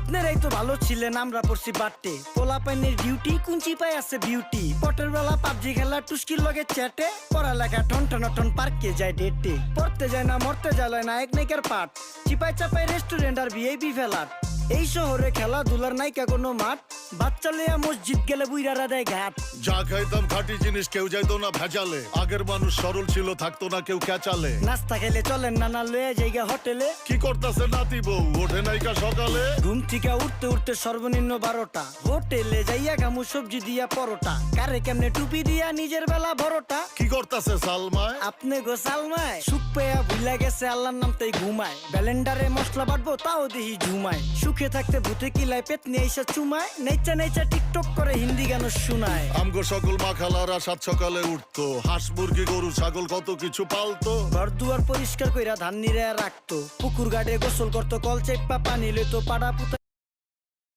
আপনারাই তো ভালো ছিলেন, আমরা পড়ছি বাটে। পোলা পাইনের ডিউটি, কুঞ্চি পাই আছে বিউটি। পটের বেলা পাবজি খেলা, টুস্কির লগে চ্যাটে। পড়ালেখা টন টন পার্কে যায় ডেটে। পড়তে যায় না, মরতে যায় নায়ক নায়িকার পাঠ। চিপাই চাপাই রেস্টুরেন্ট আর ভিআইপি ফেলাট। এই শহরে খেলাধুলার নায়িকা কোনো মাঠ। বাচ্চা লইয়া মসজিদ গেলে বুইরারা দেয় ঘাট। যা খাইতাম খাঁটি জিনিস, কেউ যাইতো না ভেজালে। আগের মানুষ সরল ছিল, থাকতো না কেউ ক্যাচালে। নাস্তা খেলে চলেন নানা লইয়া জায়গা হোটেলে। কি করতেছে নাতি বউ, ওঠে নাইকা সকালে। ঘুম থেকে উঠতে উঠতে সর্বনিম্ন 12টা। হোটেলে যাইয়া গামু সবজি দিয়া পরোটা। কারে কেমনে টুপি দিয়া নিজের বেলা বড়টা। কি করতেছে সালমায়? আপনি গো সালমায় সুখ পেয়া ভুলা গেছে আল্লাহর নাম তাই ঘুমায়। ব্যালেন্ডারে মশলা বাটবো তাও দেখি ঝুমায়। সুখে থাকতে ভূতে কিলায় পেট নিয়ে এসে চুমায়। নেচা নেচা টিকটক করে হিন্দি গান শোনায়। আমগো সকল মাখালারা সাত সকালে উঠতো, হাঁস মুরগি গরু ছাগল কত কিছু পালতো। ঘর দুয়ার পরিষ্কার কইরা ধান নিরে রাখতো। পুকুর গাড়ে গোসল করতো, কল চেপা পানি লইতো, পাড়া পুতা